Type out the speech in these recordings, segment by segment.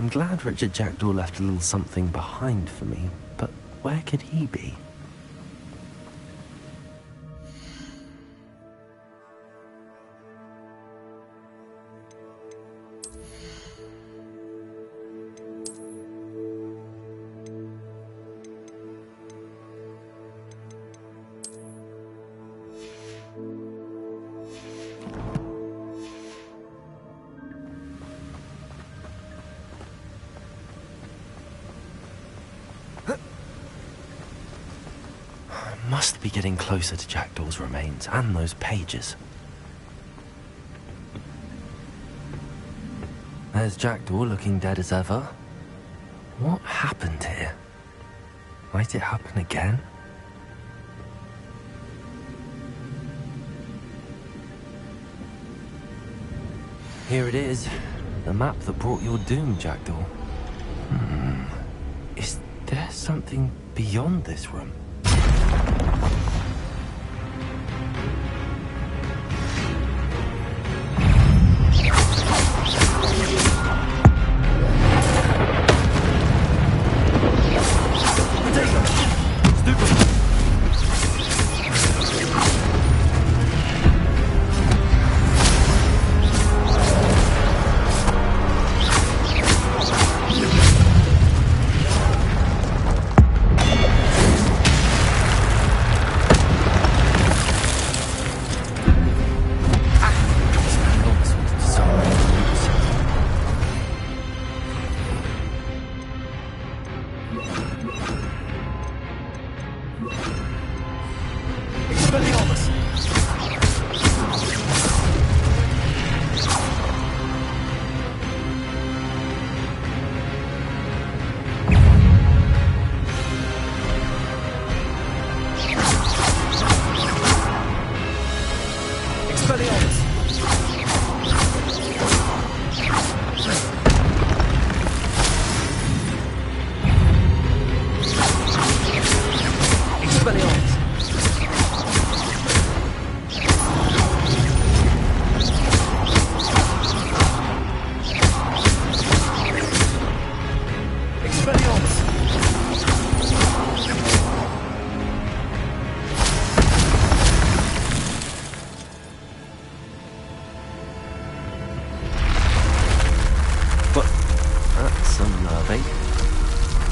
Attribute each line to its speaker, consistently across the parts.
Speaker 1: I'm glad Richard Jackdaw left a little something behind for me, but where could he be? Must be getting closer to Jackdaw's remains and those pages. There's Jackdaw looking dead as ever. What happened here? Might it happen again? Here it is. The map that brought your doom, Jackdaw. Is there something beyond this room?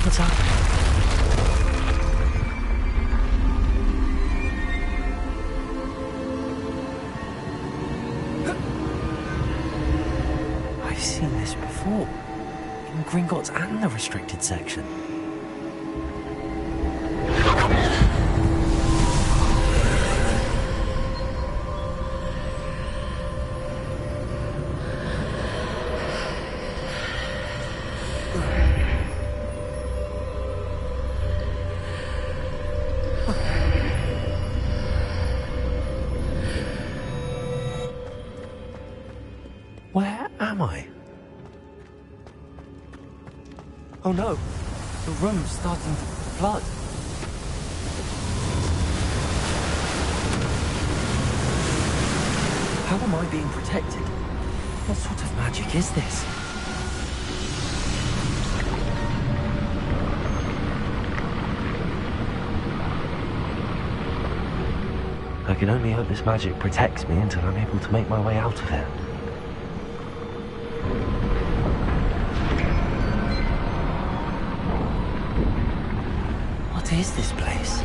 Speaker 1: What's happening? I've seen this before. In Gringotts and the restricted section. Where am I? Oh no, the room's starting to flood. How am I being protected? What sort of magic is this? I can only hope this magic protects me until I'm able to make my way out of here. What is this place?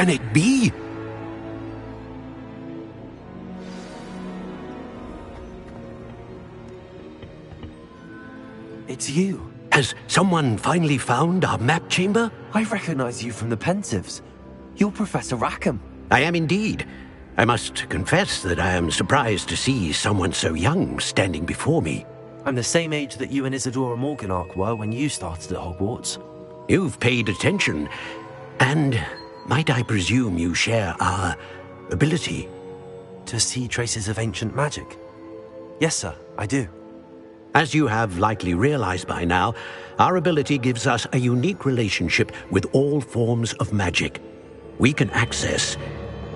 Speaker 2: can it be?
Speaker 1: It's you.
Speaker 2: Has someone finally found our map chamber?
Speaker 1: I recognize you from the Pensives. You're Professor Rackham.
Speaker 2: I am indeed. I must confess that I am surprised to see someone so young standing before me.
Speaker 1: I'm the same age that you and Isadora Morganach were when you started at Hogwarts.
Speaker 2: You've paid attention, and might I presume you share our ability?
Speaker 1: To see traces of ancient magic? Yes, sir, I do.
Speaker 2: As you have likely realized by now, our ability gives us a unique relationship with all forms of magic. We can access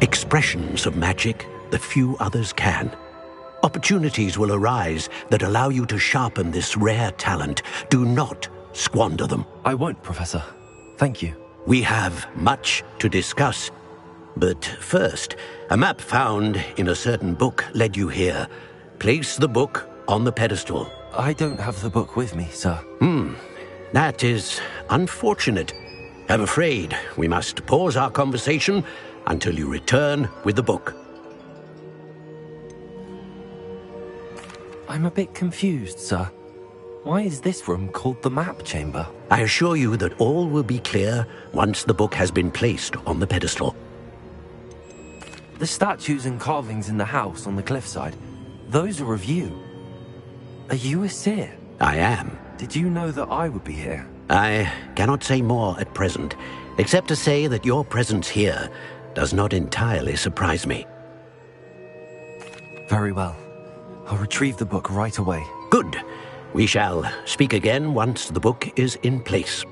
Speaker 2: expressions of magic that few others can. Opportunities will arise that allow you to sharpen this rare talent. Do not squander them.
Speaker 1: I won't, Professor. Thank you.
Speaker 2: We have much to discuss. But first, a map found in a certain book led you here. Place the book on the pedestal.
Speaker 1: I don't have the book with me, sir.
Speaker 2: That is unfortunate. I'm afraid we must pause our conversation until you return with the book.
Speaker 1: I'm a bit confused, sir. Why is this room called the map chamber?
Speaker 2: I assure you that all will be clear once the book has been placed on the pedestal.
Speaker 1: The statues and carvings in the house on the cliffside, those are of you. Are you a seer?
Speaker 2: I am.
Speaker 1: Did you know that I would be here?
Speaker 2: I cannot say more at present, except to say that your presence here does not entirely surprise me.
Speaker 1: Very well. I'll retrieve the book right away.
Speaker 2: Good. We shall speak again once the book is in place.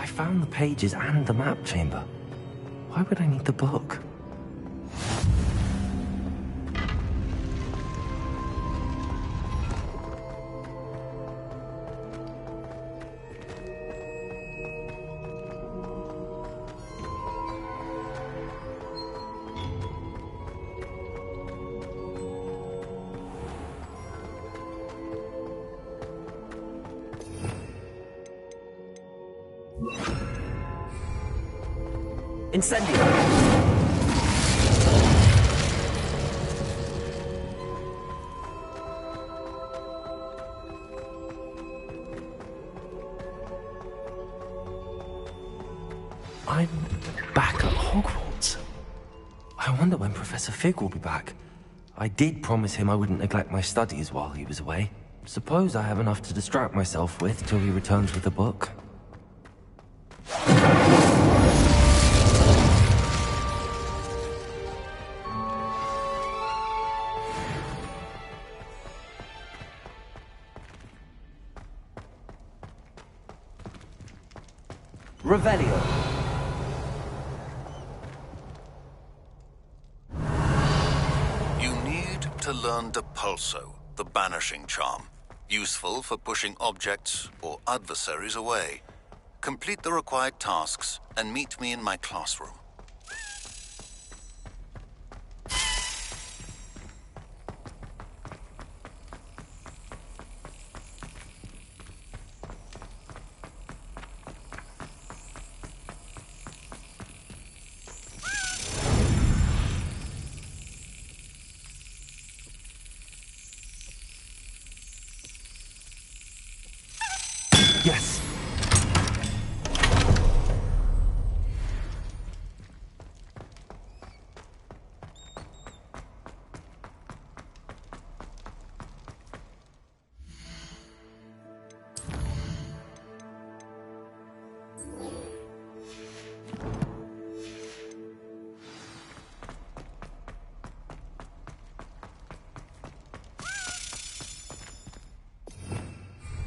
Speaker 1: I found the pages and the map chamber. Why would I need the book? Incendio! I'm back at Hogwarts. I wonder when Professor Fig will be back. I did promise him I wouldn't neglect my studies while he was away. Suppose I have enough to distract myself with till he returns with the book. Revelio.
Speaker 3: You need to learn Depulso, the banishing charm. Useful for pushing objects or adversaries away. Complete the required tasks and meet me in my classroom.
Speaker 1: Yes.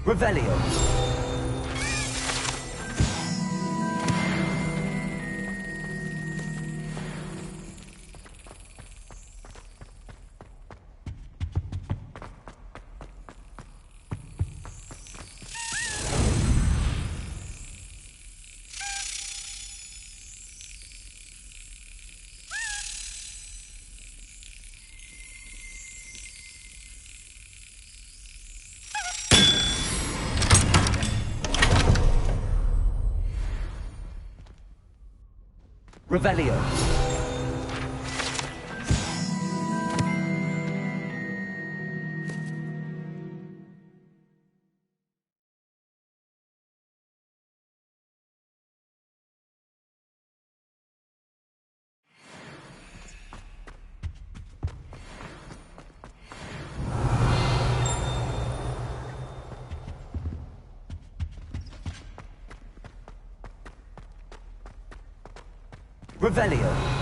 Speaker 1: Revelio. Revelio. Revelio.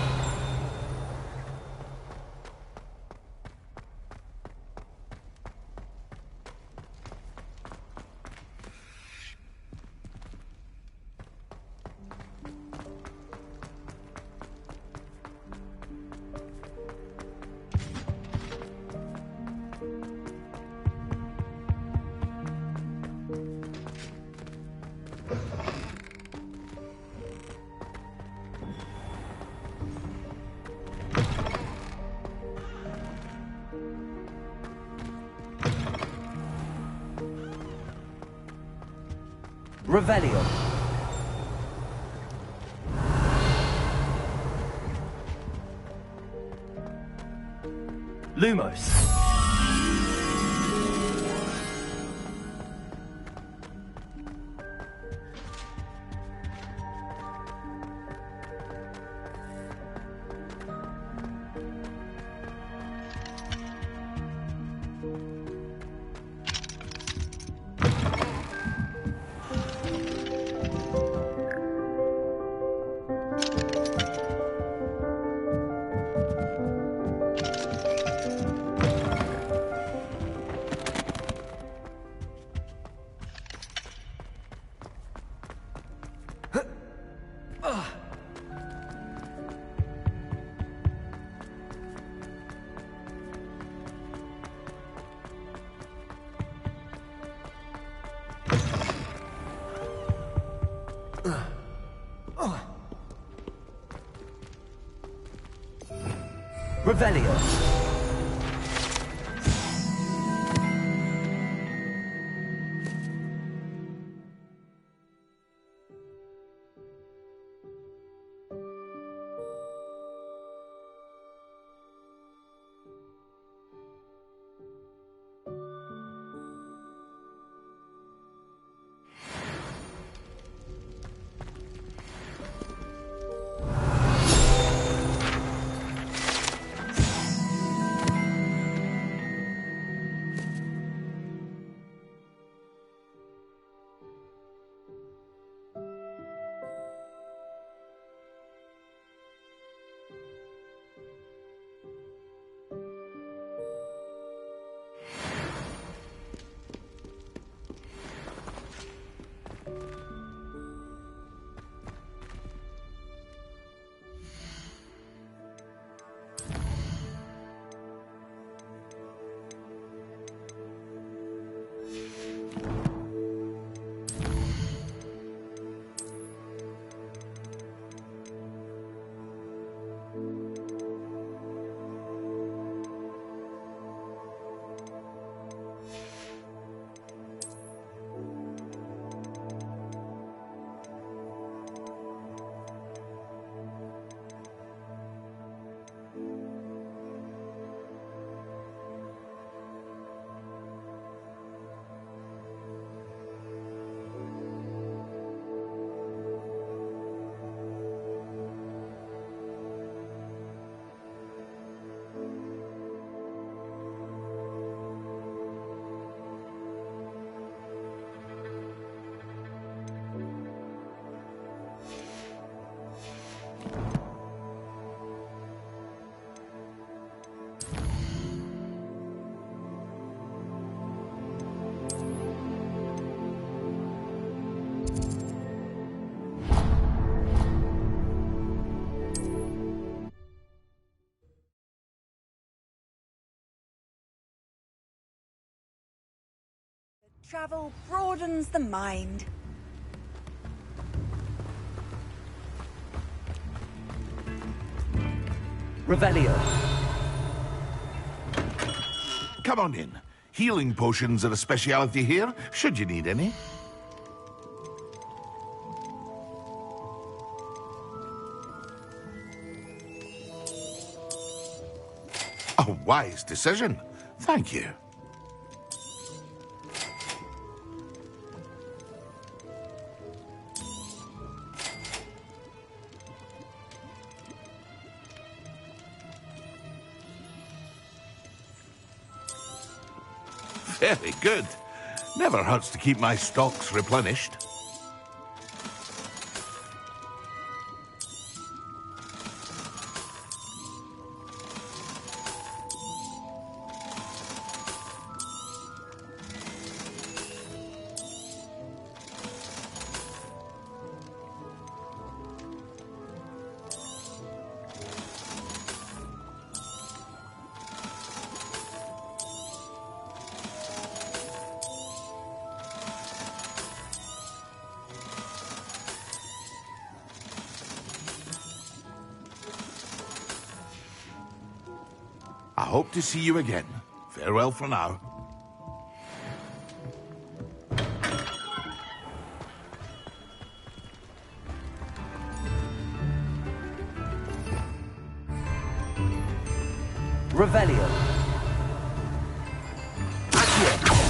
Speaker 1: Revelio. Lumos. Revelio.
Speaker 4: Travel broadens the mind.
Speaker 1: Revelio.
Speaker 5: Come on in. Healing potions are a speciality here, should you need any. A wise decision. Thank you. Very good. Never hurts to keep my stocks replenished. I hope to see you again. Farewell for now.
Speaker 1: Revelio. Accio.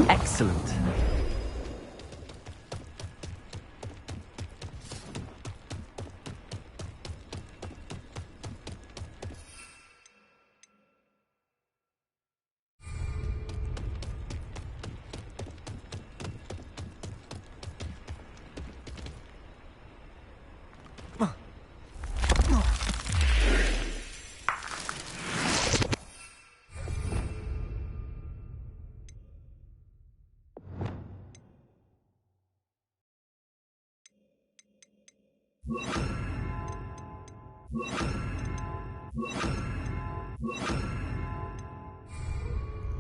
Speaker 1: Excellent.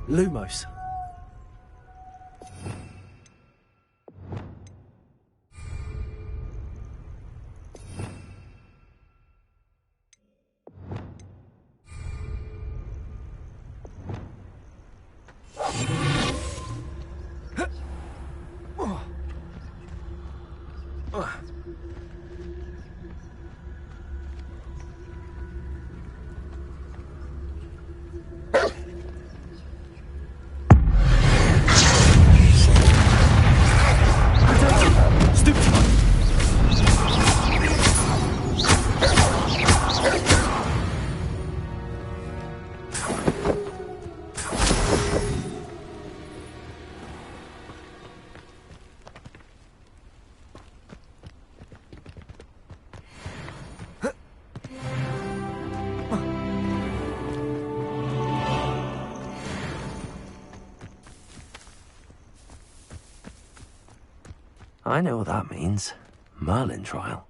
Speaker 1: Lumos. I know what that means. Merlin trial.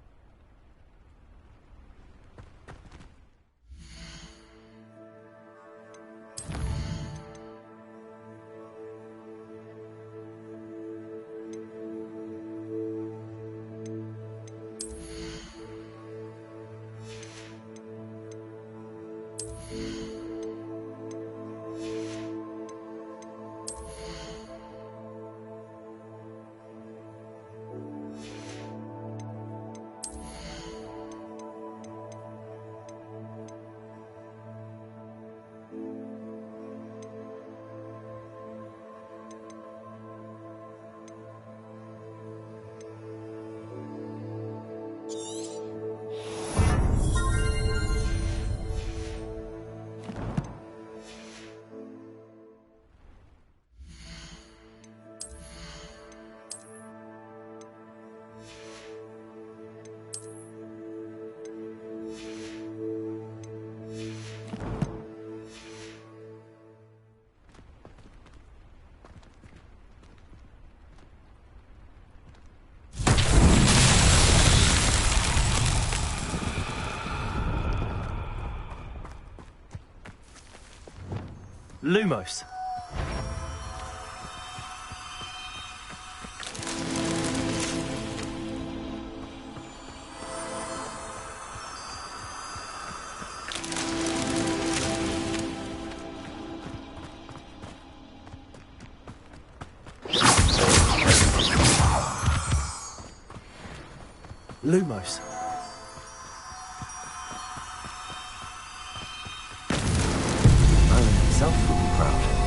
Speaker 1: Lumos. Lumos. Merlin himself will be proud.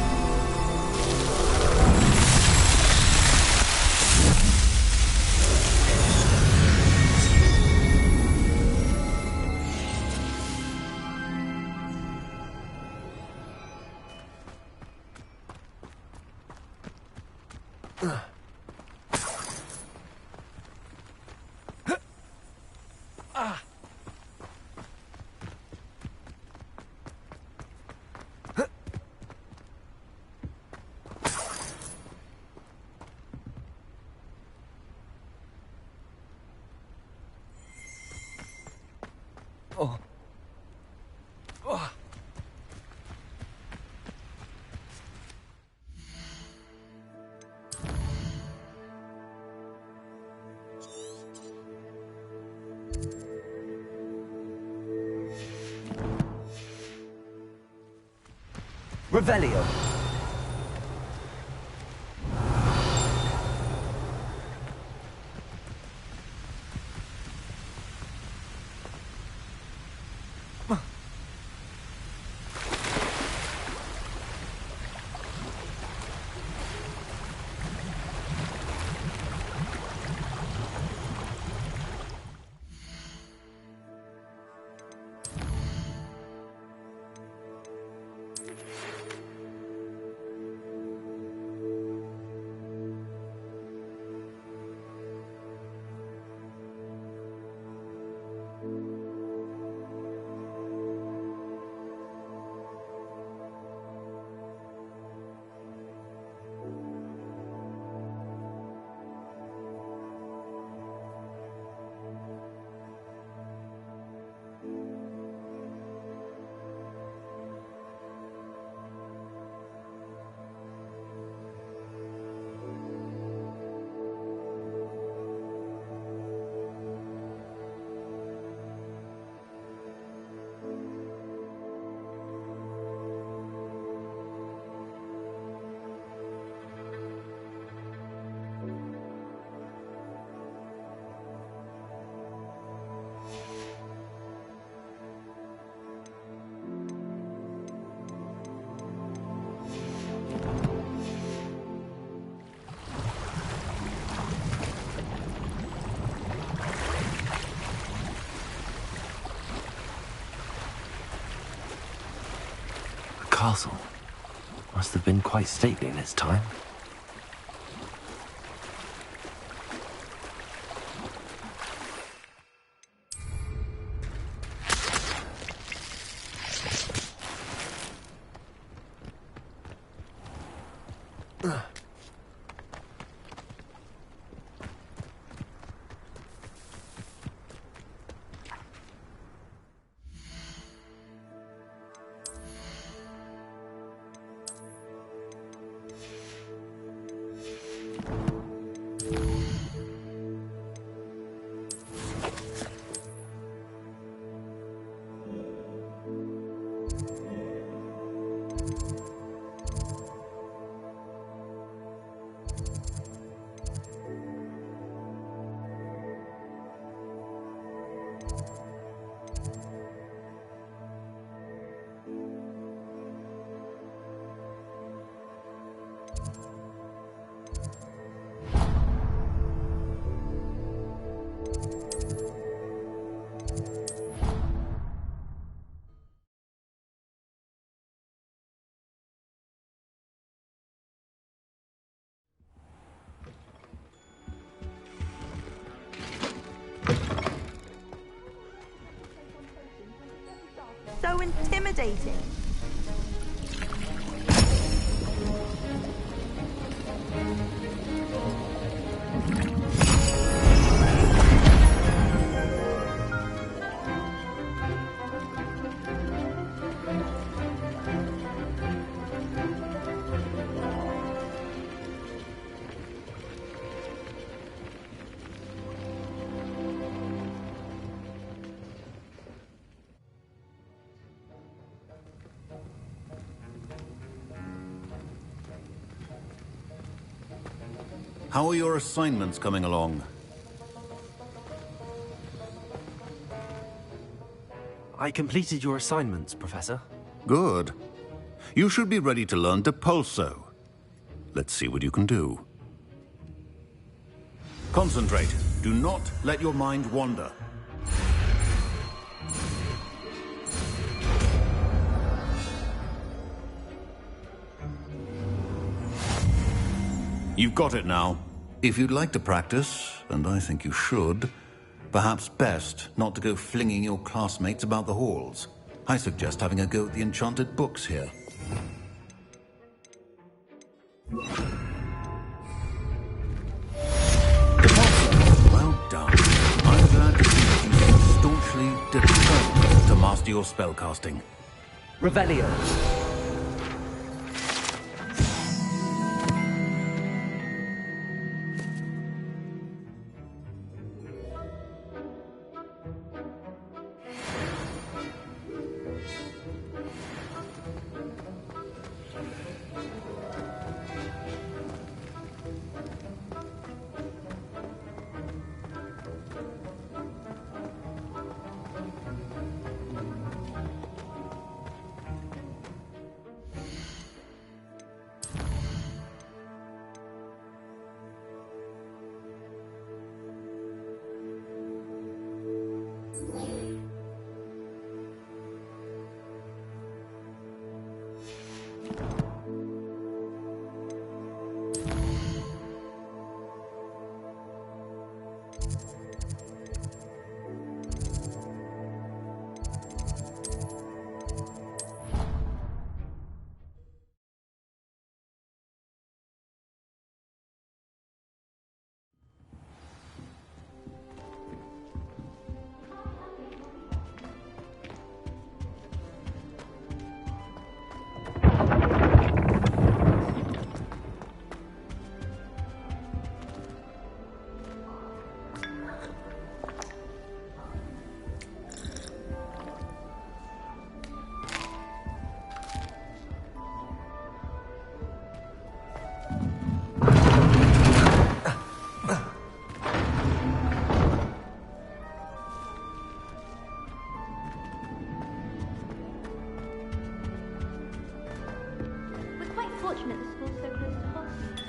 Speaker 1: Revelio. castle. Must have been quite stately in its time.
Speaker 4: So intimidating.
Speaker 3: How are your assignments coming along?
Speaker 1: I completed your assignments, Professor.
Speaker 3: Good. You should be ready to learn Depulso. Let's see what you can do. Concentrate. Do not let your mind wander. You've got it now. If you'd like to practice, and I think you should, perhaps best not to go flinging your classmates about the halls. I suggest having a go at the enchanted books here. Well done. I'm glad to see that you seem staunchly determined to master your spellcasting.
Speaker 6: Revelio.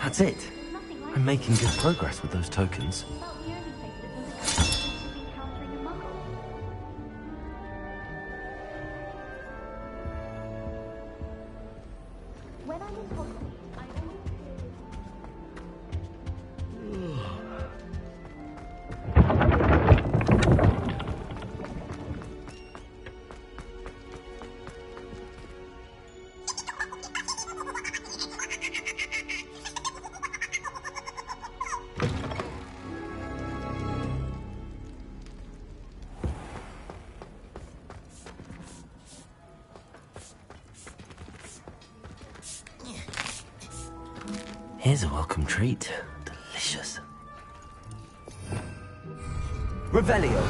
Speaker 1: That's it. I'm making good progress with those tokens. Here's a welcome treat. Delicious.
Speaker 6: Revelio.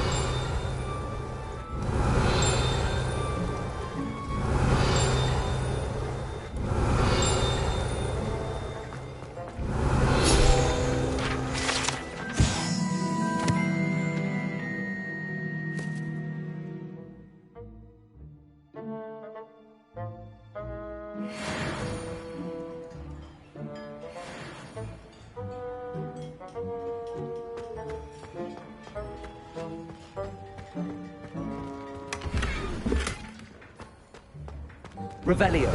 Speaker 6: Revelio.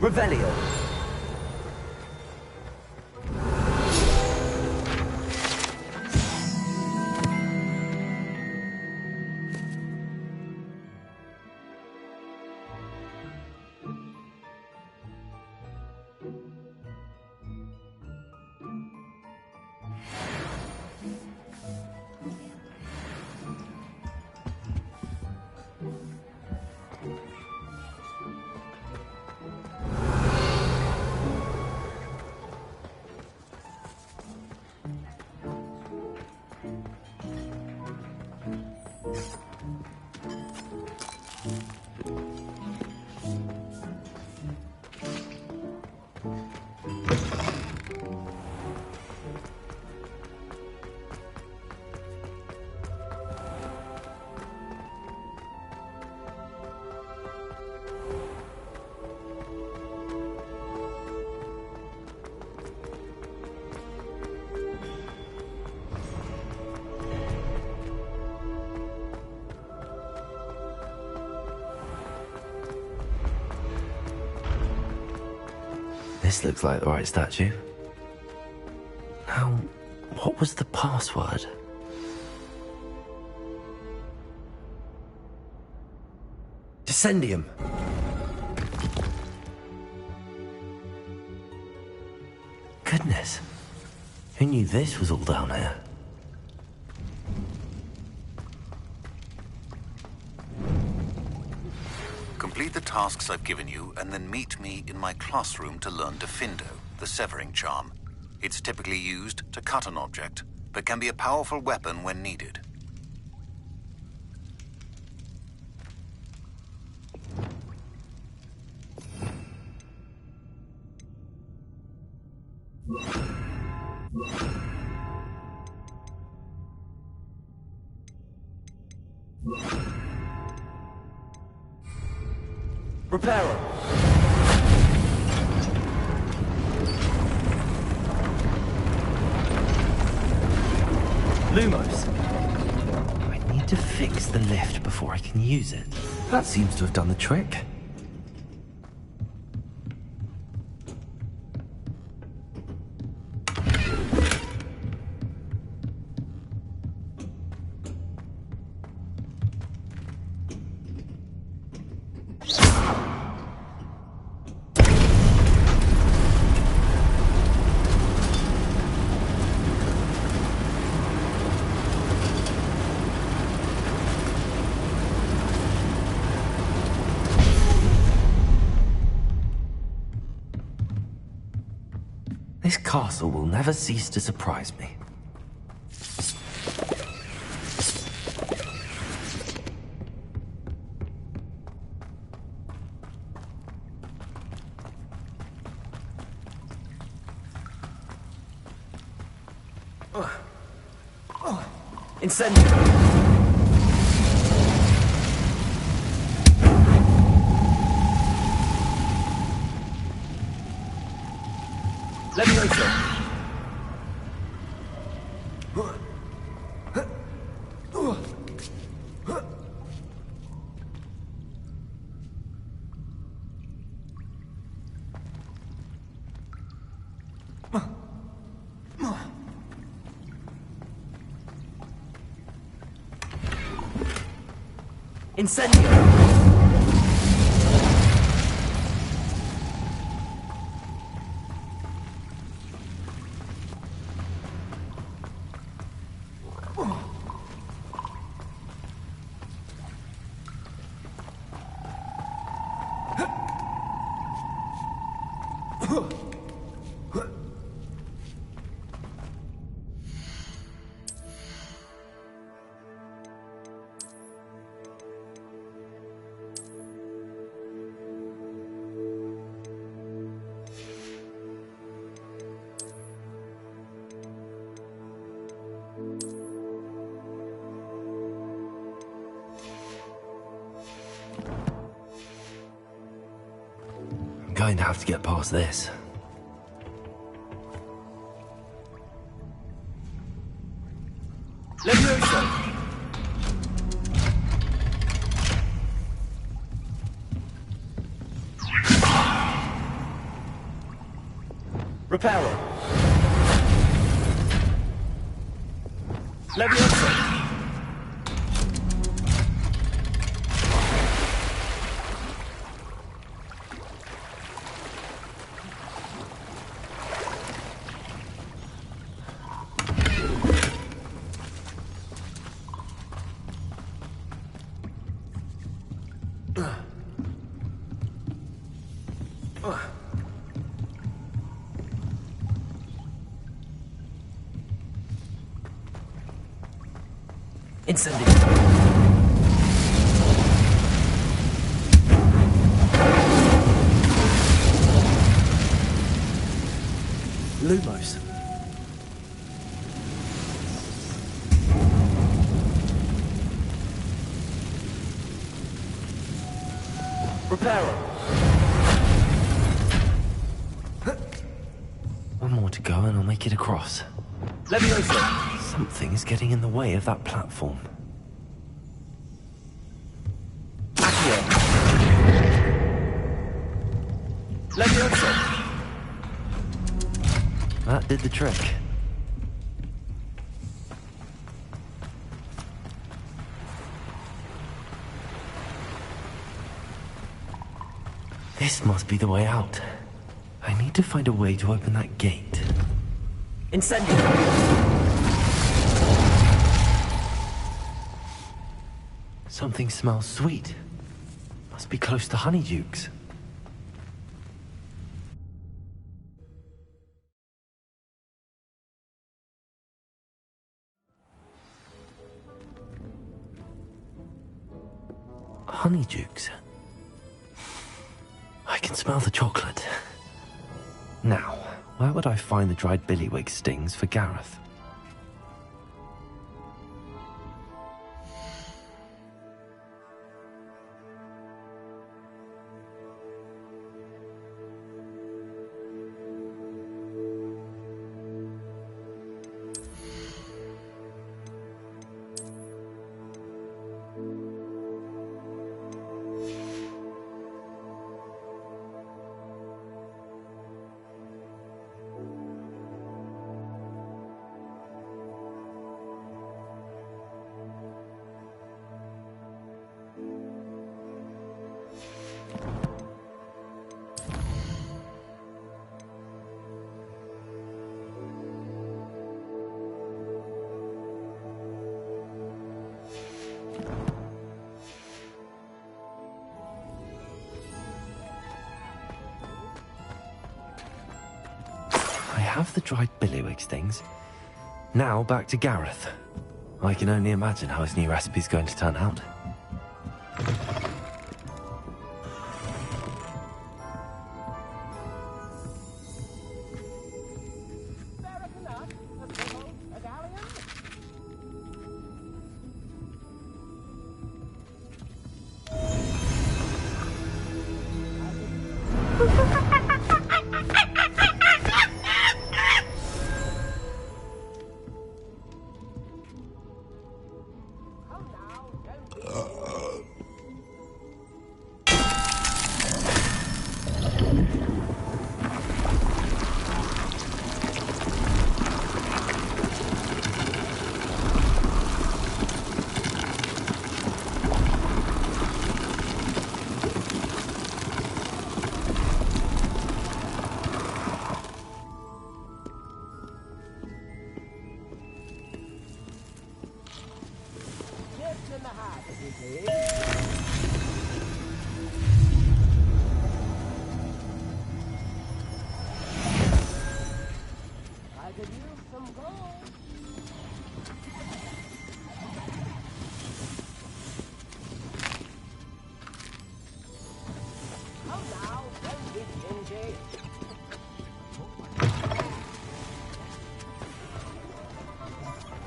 Speaker 6: Revelio.
Speaker 1: This looks like the right statue. Now, what was the password? Descendium! Goodness. Who knew this was all down here?
Speaker 3: Complete the tasks I've given you, and then meet me in my classroom to learn Defindo, the severing charm. It's typically used to cut an object, but can be a powerful weapon when needed.
Speaker 6: Reparo.
Speaker 1: Lumos. I need to fix the lift before I can use it. That seems to have done the trick. This castle will never cease to surprise me.
Speaker 6: Incendio. Levioso. Incendio!
Speaker 1: I'm going to have to get past this.
Speaker 6: Levioso! Reparo! Levioso!
Speaker 1: Incendio! Lumos.
Speaker 6: Reparo!
Speaker 1: One more to go and I'll make it across.
Speaker 6: Levioso!
Speaker 1: Something is getting in the way of that platform.
Speaker 6: Accio! Levioso!
Speaker 1: That did the trick. This must be the way out. I need to find a way to open that gate.
Speaker 6: Incendio!
Speaker 1: Something smells sweet. Must be close to Honeydukes. Honeydukes. I can smell the chocolate. Now, where would I find the dried billywig stings for Gareth? I have the dried billywig stings. Now back to Gareth. I can only imagine how his new recipe's going to turn out.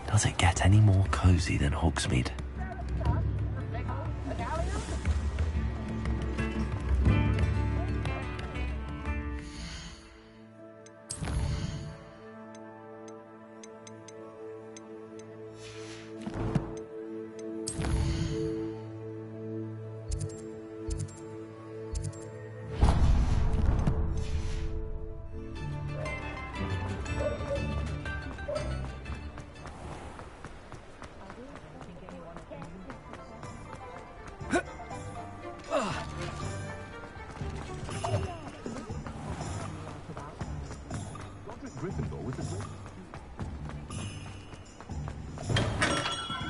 Speaker 1: Does it get any more cozy than Hogsmeade?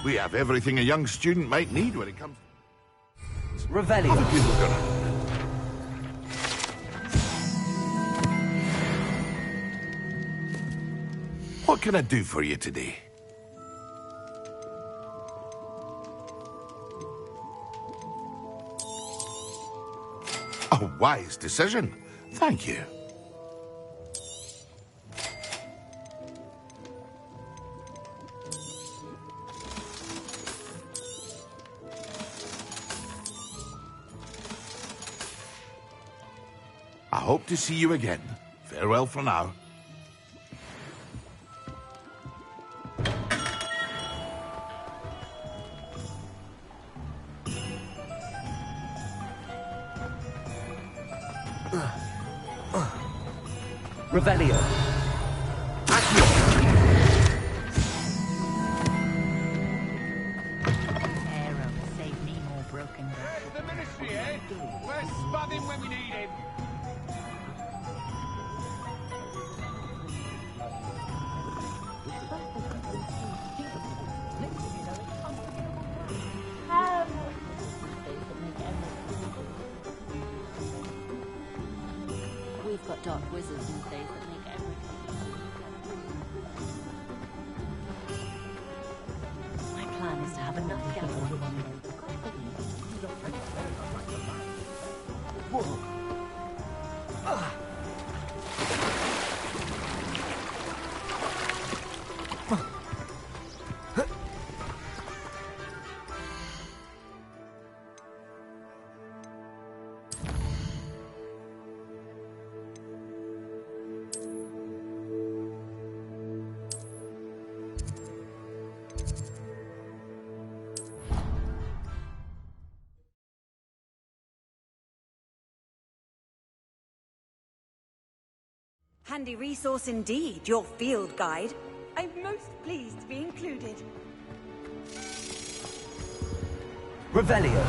Speaker 5: We have everything a young student might need when it comes.
Speaker 6: Revelio.
Speaker 5: Other people are gonna. What can I do for you today? A wise decision. Thank you. I hope to see you again. Farewell for now.
Speaker 6: Revelio.
Speaker 7: Arrow save me more broken down.
Speaker 8: The ministry, eh? Where's Spabbing when we need him?
Speaker 7: We've got dark wizards in place that make everything. My plan is to have enough gas on one day.
Speaker 9: Handy resource indeed, your field guide. I'm most pleased to be included.
Speaker 6: Revelio.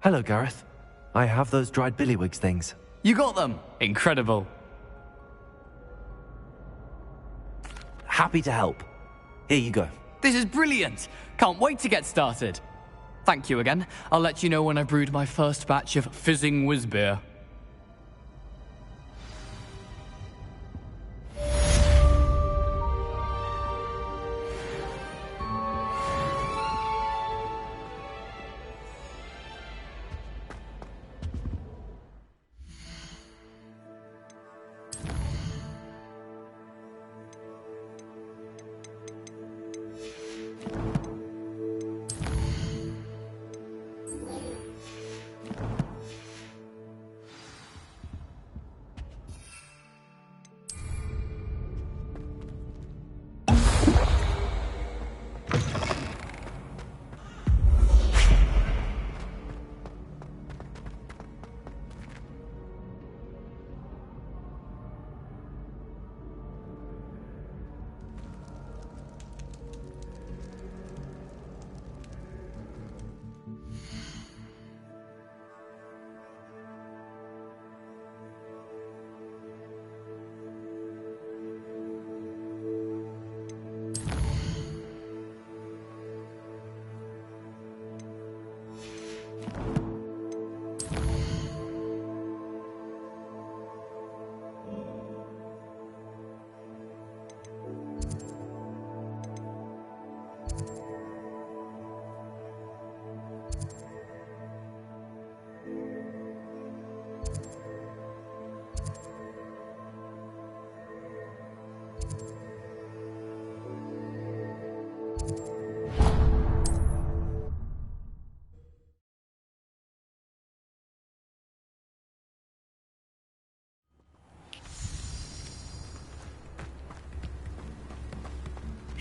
Speaker 1: Hello, Gareth. I have those dried billywigs things.
Speaker 10: You got them! Incredible.
Speaker 1: Happy to help. Here you go.
Speaker 10: This is brilliant! Can't wait to get started. Thank you again. I'll let you know when I brewed my first batch of fizzing whiz beer.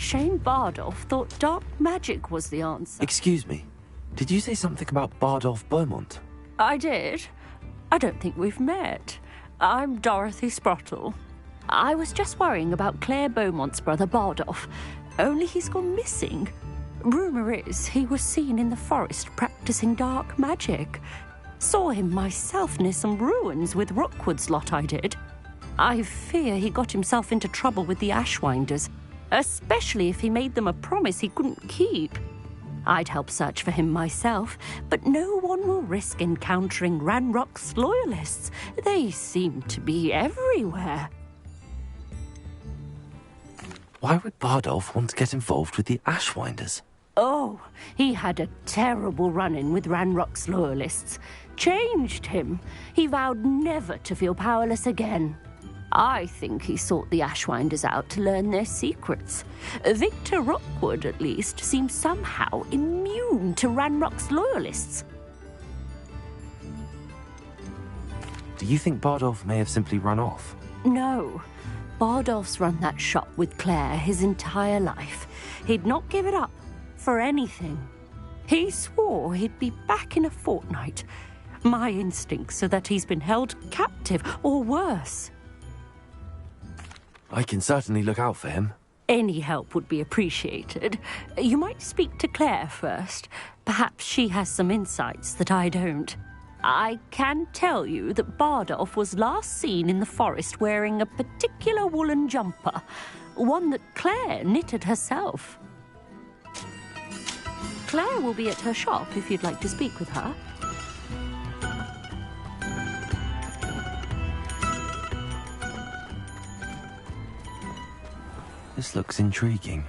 Speaker 11: shame Bardolph thought dark magic was the answer.
Speaker 1: Excuse me. Did you say something about Bardolph Beaumont?
Speaker 11: I did. I don't think we've met. I'm Dorothy Sprottle. I was just worrying about Claire Beaumont's brother Bardolph, only he's gone missing. Rumour is he was seen in the forest practicing dark magic. Saw him myself near some ruins with Rookwood's lot I did. I fear he got himself into trouble with the Ashwinders, especially if he made them a promise he couldn't keep. I'd help search for him myself, but no one will risk encountering Ranrock's loyalists. They seem to be everywhere.
Speaker 1: Why would Bardolph want to get involved with the Ashwinders?
Speaker 11: Oh, he had a terrible run-in with Ranrock's loyalists. Changed him. He vowed never to feel powerless again. I think he sought the Ashwinders out to learn their secrets. Victor Rookwood, at least, seems somehow immune to Ranrock's loyalists.
Speaker 1: Do you think Bardolph may have simply run off?
Speaker 11: No. Bardolph's run that shop with Claire his entire life. He'd not give it up for anything. He swore he'd be back in a fortnight. My instincts are that he's been held captive, or worse.
Speaker 1: I can certainly look out for him.
Speaker 11: Any help would be appreciated. You might speak to Claire first. Perhaps she has some insights that I don't. I can tell you that Bardolph was last seen in the forest wearing a particular woolen jumper, one that Claire knitted herself. Claire will be at her shop if you'd like to speak with her.
Speaker 1: This looks intriguing.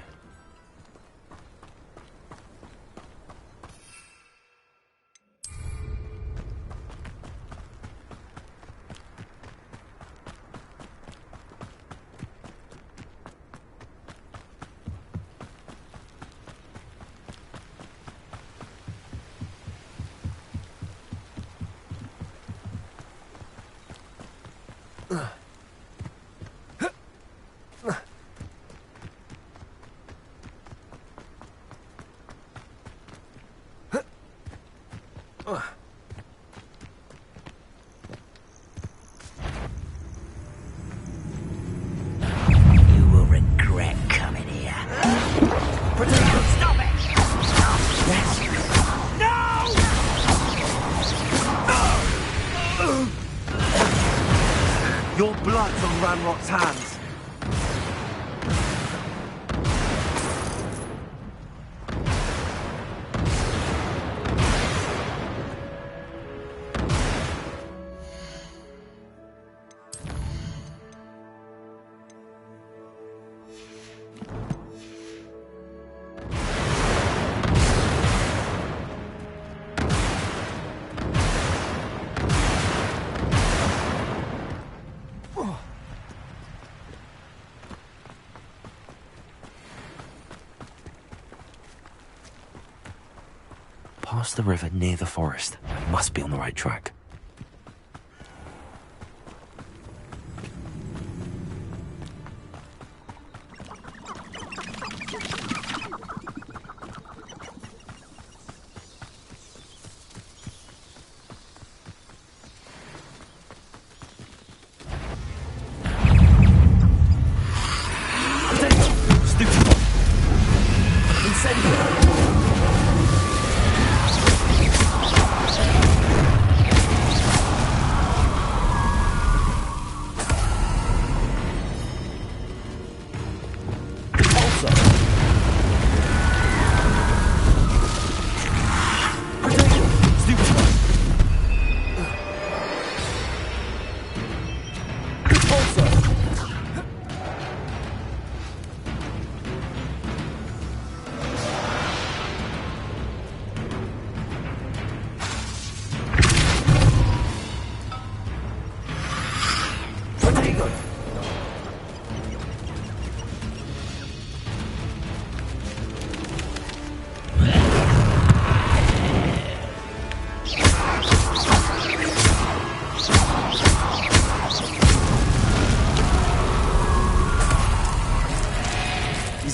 Speaker 1: Your blood's on Ranrock's hands. Past the river near the forest. I must be on the right track.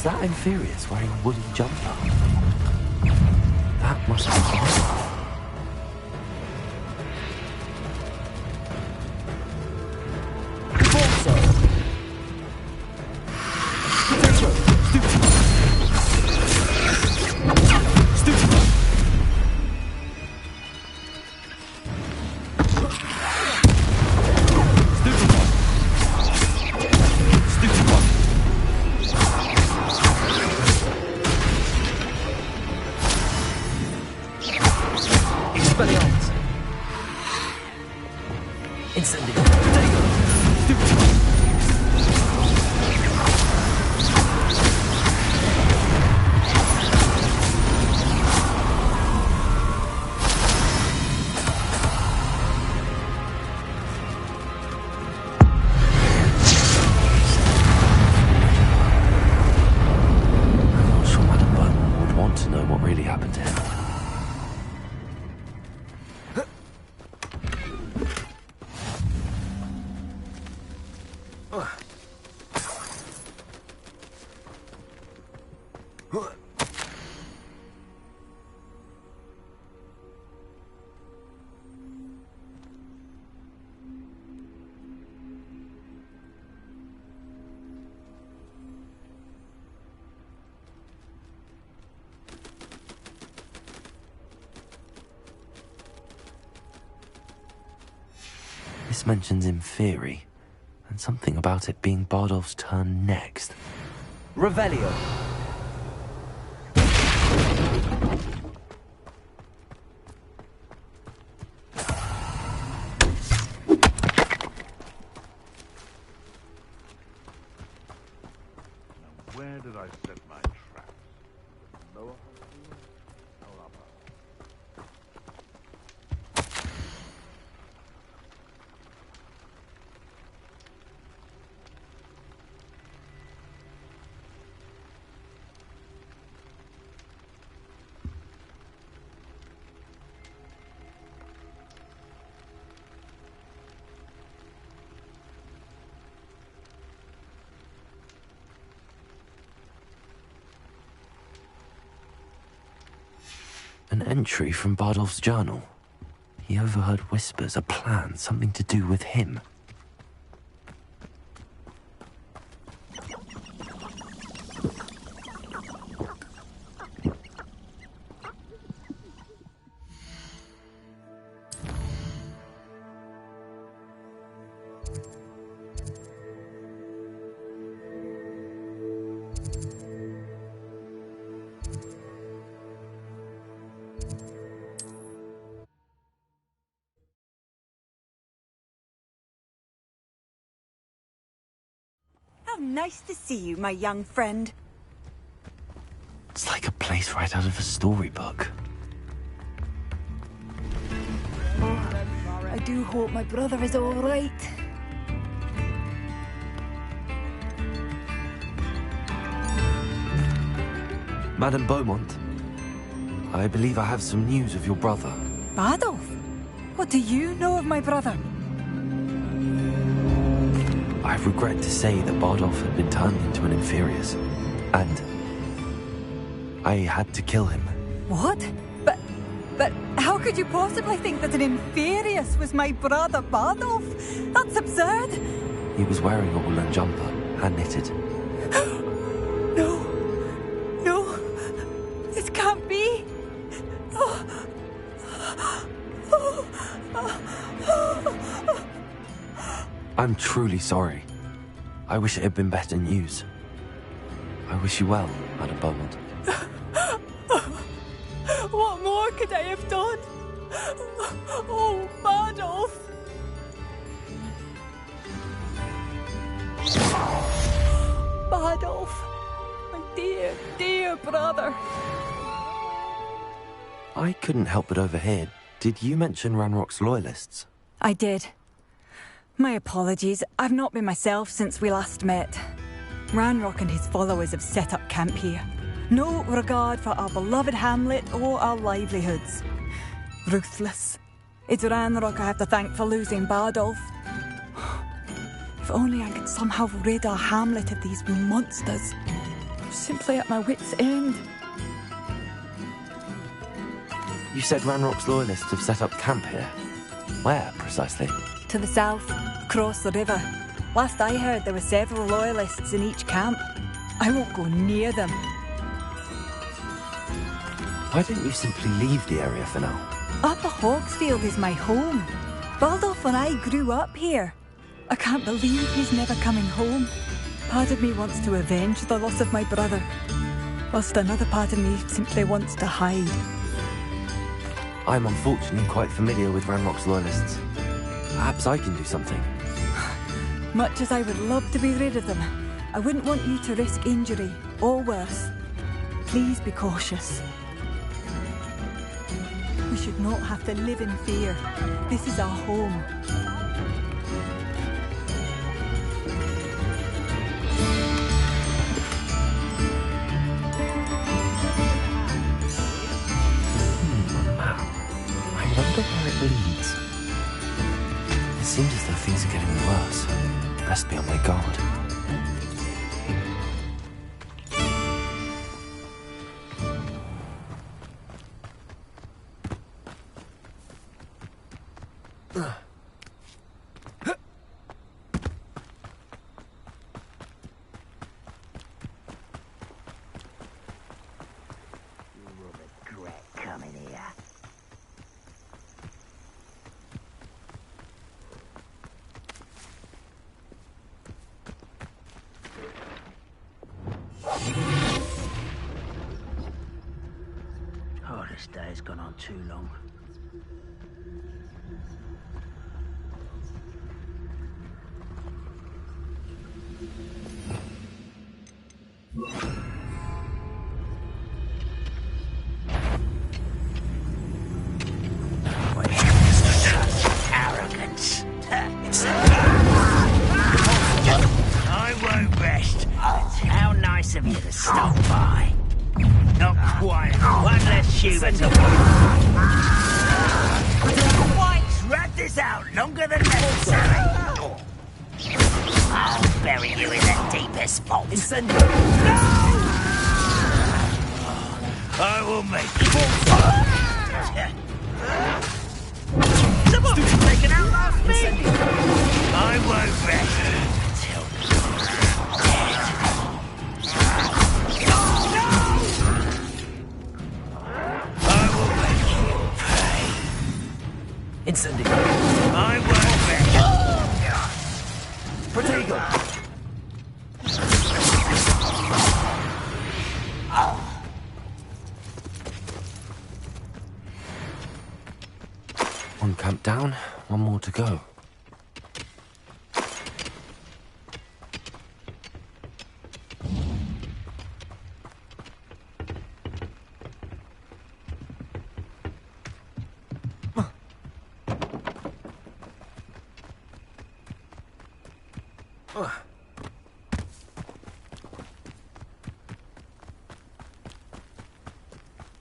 Speaker 1: that Inferius wearing a wooden jumper? That must be hard. This mentions Inferi, and something about it being Bardolph's turn next.
Speaker 6: Revelio.
Speaker 5: Where did I set my traps? Lower or upper?
Speaker 1: An entry from Bardolph's journal. He overheard whispers, a plan, something to do with him.
Speaker 9: How nice to see you, my young friend.
Speaker 1: It's like a place right out of a storybook.
Speaker 12: Oh, I do hope my brother is all right.
Speaker 1: Madame Beaumont, I believe I have some news of your brother.
Speaker 12: Bardolph? What do you know of my brother?
Speaker 1: I regret to say that Bardolph had been turned into an Inferius, and I had to kill him.
Speaker 12: What? But how could you possibly think that an Inferius was my brother Bardolph? That's absurd!
Speaker 1: He was wearing a woolen jumper, hand-knitted.
Speaker 12: No, this can't be!
Speaker 1: I'm truly sorry. I wish it had been better news. I wish you well, Madame Beaumont.
Speaker 12: What more could I have done? Oh, Bardolph! Bardolph, my dear, dear brother.
Speaker 1: I couldn't help but overhear. Did you mention Ranrock's loyalists?
Speaker 12: I did. My apologies. I've not been myself since we last met. Ranrock and his followers have set up camp here. No regard for our beloved hamlet or our livelihoods. Ruthless. It's Ranrock I have to thank for losing Bardolph. If only I could somehow rid our hamlet of these monsters. simply at my wit's end.
Speaker 1: You said Ranrock's loyalists have set up camp here. Where, precisely?
Speaker 12: To the south, across the river. Last I heard, there were several loyalists in each camp. I won't go near them.
Speaker 1: Why don't you simply leave the area for now?
Speaker 12: Upper Hogsfield is my home. Baldolph and I grew up here. I can't believe he's never coming home. Part of me wants to avenge the loss of my brother, whilst another part of me simply wants to hide.
Speaker 1: I'm unfortunately quite familiar with Ranrock's loyalists. Perhaps I can do something.
Speaker 12: Much as I would love to be rid of them, I wouldn't want you to risk injury, or worse. Please be cautious. We should not have to live in fear. This is our home.
Speaker 1: I wonder where it leads. It seems as though things are getting worse. Best be on my guard.
Speaker 13: This day has gone on too long. Arrogance. I won't rest. How nice of you to stop by. Not quite. One less human to White's dragged this out longer than necessary. I'll bury you in the deepest vault. No! I will make Someone taken out last week. I won't rest till
Speaker 1: Incendio.
Speaker 13: I won't rest.
Speaker 1: Protego. One camp down, one more to go.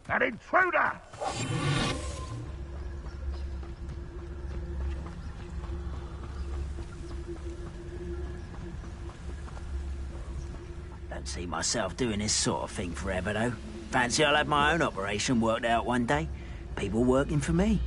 Speaker 5: An intruder!
Speaker 13: Don't see myself doing this sort of thing forever, though. Fancy I'll have my own operation worked out one day. People working for me.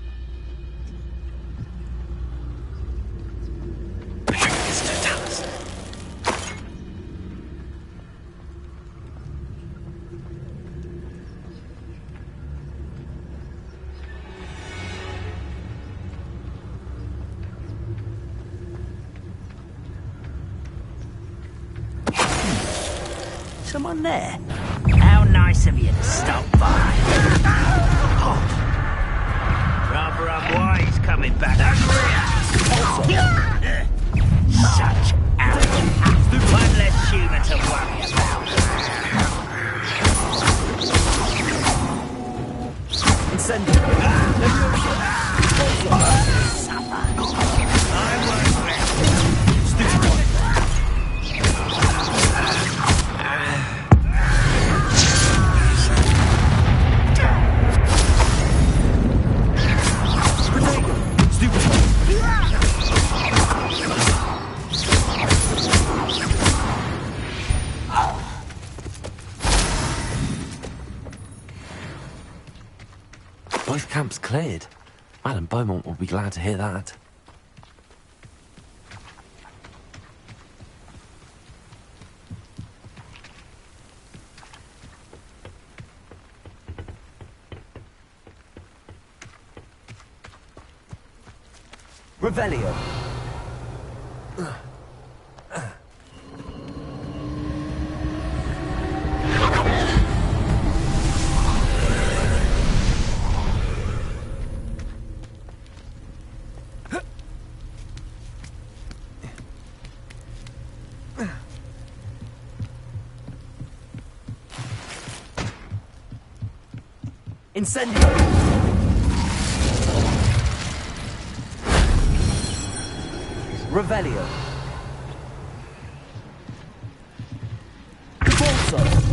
Speaker 13: Someone there? How nice of you to stop by. Oh. Rather unwise coming back. Such arrogance. One less human to worry about. I won't rest.
Speaker 1: Both camps cleared. Madame Beaumont will be glad to hear that.
Speaker 6: Revelio. Incendio. Revelio. Bolso.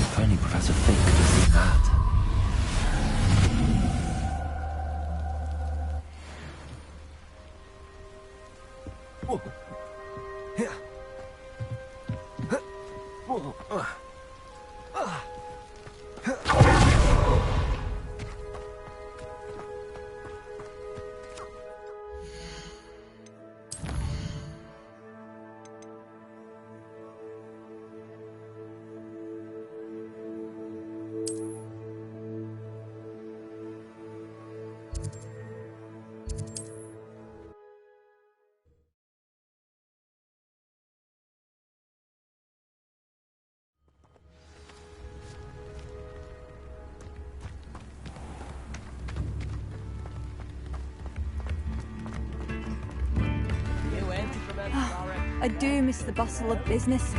Speaker 1: If only Professor Fig could have seen that.
Speaker 12: I do miss the bustle of business.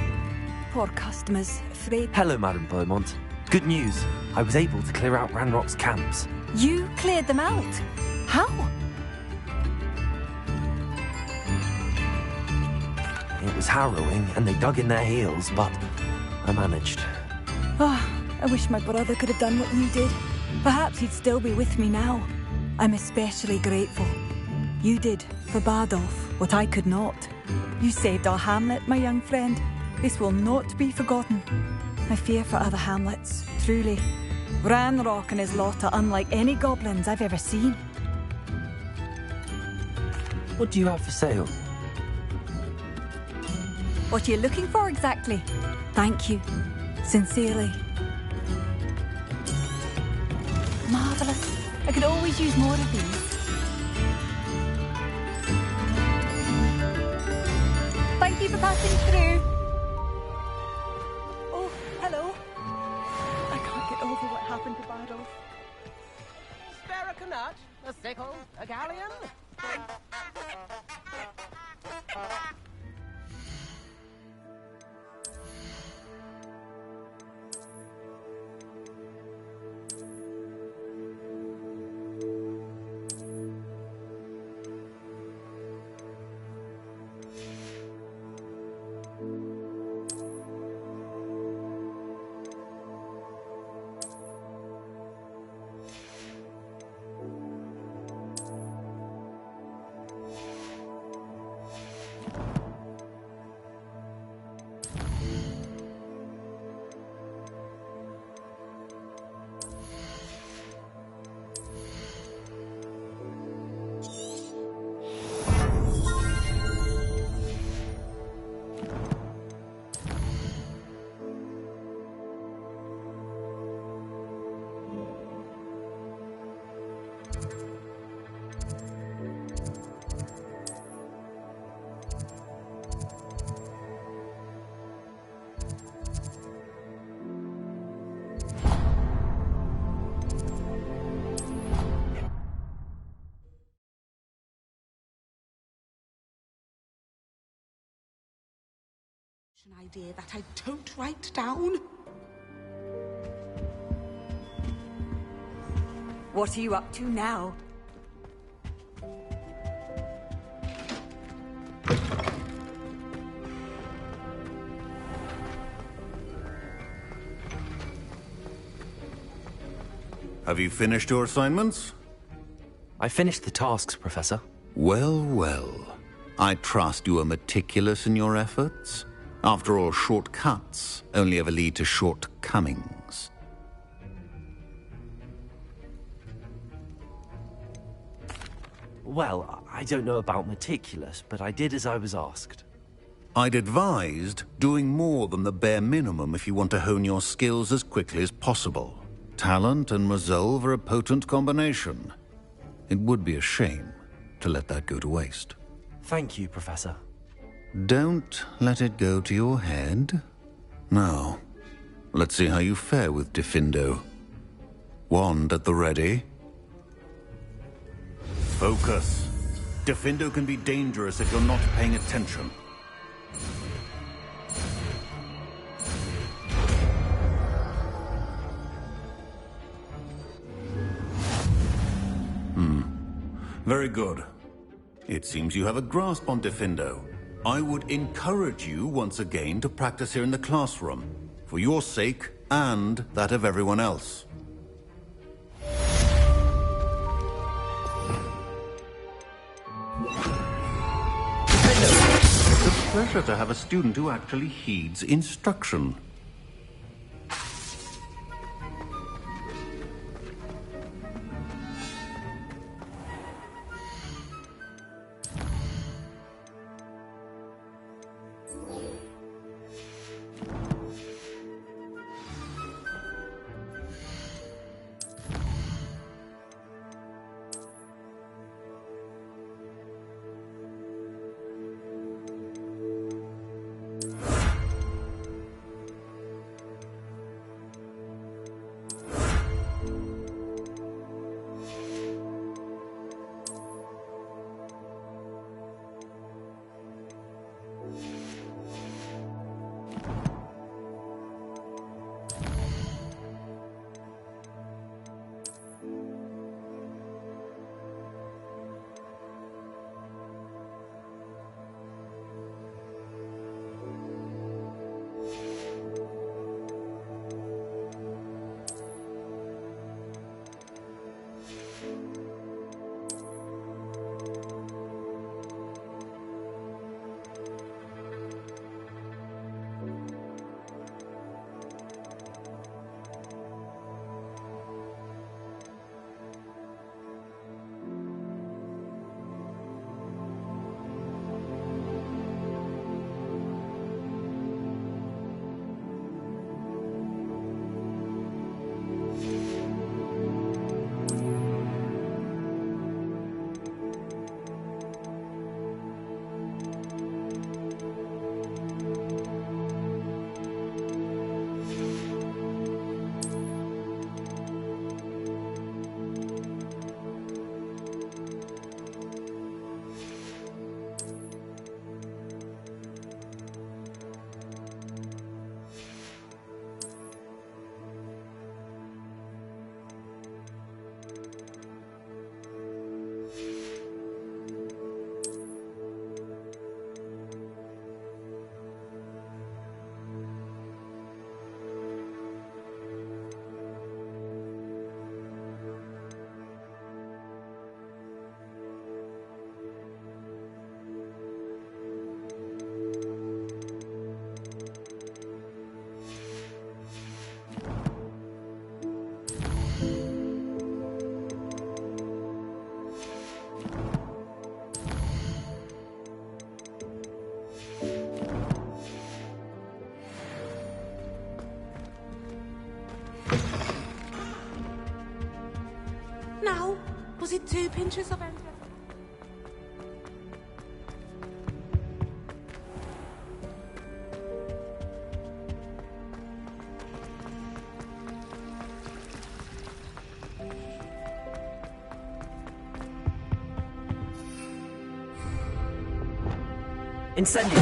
Speaker 12: Poor customers, afraid.
Speaker 1: Hello, Madame Beaumont. Good news. I was able to clear out Ranrock's camps.
Speaker 12: You cleared them out? How?
Speaker 1: It was harrowing, and they dug in their heels, but I managed.
Speaker 12: I wish my brother could have done what you did. Perhaps he'd still be with me now. I'm especially grateful. You did, for Bardolph, what I could not. You saved our hamlet, my young friend. This will not be forgotten. I fear for other hamlets, truly. Ranrock and his lot are unlike any goblins I've ever seen.
Speaker 1: What do you have for sale?
Speaker 12: What are you looking for exactly? Thank you. Sincerely. Marvellous. I could always use more of these. Thank you for passing through. Oh, hello. I can't get over what happened to Bardolph.
Speaker 14: Spare a nut, a sickle, a galleon.
Speaker 15: An idea that I don't write down.
Speaker 9: What are you up to now?
Speaker 3: Have you finished your assignments?
Speaker 1: I finished the tasks, Professor.
Speaker 3: Well, well. I trust you are meticulous in your efforts. After all, shortcuts only ever lead to shortcomings.
Speaker 1: Well, I don't know about meticulous, but I did as I was asked.
Speaker 3: I'd advised doing more than the bare minimum if you want to hone your skills as quickly as possible. Talent and resolve are a potent combination. It would be a shame to let that go to waste.
Speaker 1: Thank you, Professor.
Speaker 3: Don't let it go to your head. Now, let's see how you fare with Diffindo. Wand at the ready. Focus. Diffindo can be dangerous if you're not paying attention. Very good. It seems you have a grasp on Diffindo. I would encourage you once again to practice here in the classroom, for your sake and that of everyone else. It's a pleasure to have a student who actually heeds instruction.
Speaker 15: Now, was it 2 pinches of enter?
Speaker 6: Incendio!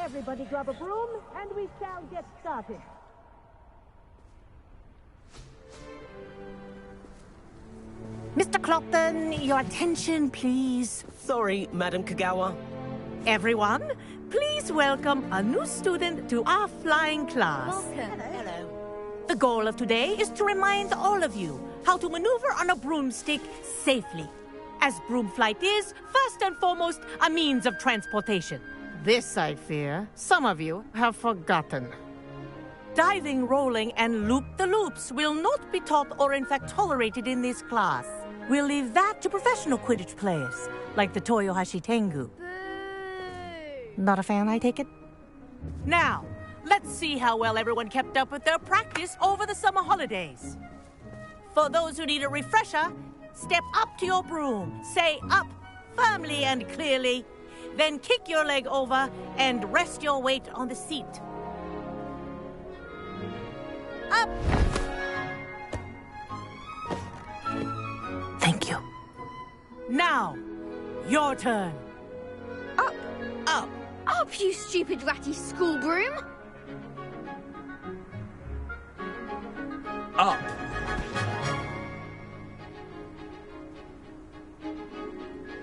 Speaker 16: Everybody grab a broom, and we shall get started. Mr. Clopton, your attention, please.
Speaker 14: Sorry, Madam Kagawa.
Speaker 16: Everyone, please welcome a new student to our flying class.
Speaker 9: Welcome. Hello.
Speaker 16: The goal of today is to remind all of you how to maneuver on a broomstick safely, as broom flight is, first and foremost, a means of transportation. This, I fear, some of you have forgotten. Diving, rolling, and loop-the-loops will not be taught or in fact tolerated in this class. We'll leave that to professional Quidditch players, like the Toyohashi Tengu. Not a fan, I take it? Now, let's see how well everyone kept up with their practice over the summer holidays. For those who need a refresher, step up to your broom, say up firmly and clearly, then kick your leg over and rest your weight on the seat. Up! Thank you. Now, your turn.
Speaker 9: Up!
Speaker 16: Up!
Speaker 9: Up, you stupid ratty school broom!
Speaker 1: Up!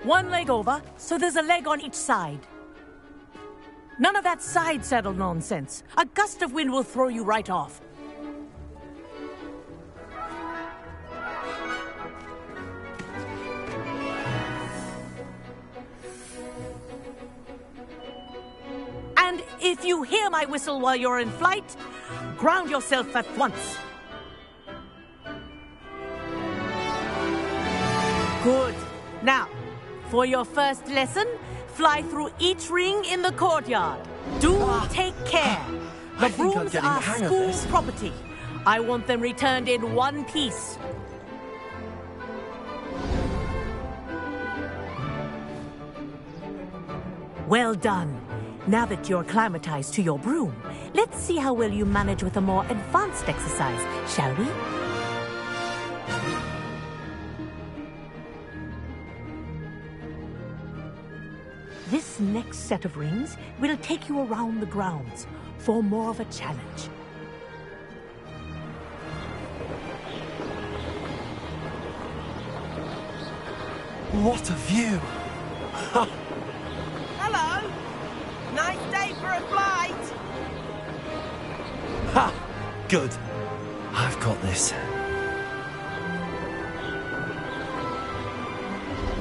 Speaker 16: One leg over, so there's a leg on each side. None of that side saddle nonsense. A gust of wind will throw you right off. And if you hear my whistle while you're in flight, ground yourself at once. Good. Now, for your first lesson, fly through each ring in the courtyard. Do take care. The brooms are school property. I want them returned in one piece. Well done. Now that you're acclimatized to your broom, let's see how well you manage with a more advanced exercise, shall we? This next set of rings will take you around the grounds for more of a challenge.
Speaker 1: What a view!
Speaker 14: Hello! Nice day for a flight!
Speaker 1: Ha! Good. I've got this.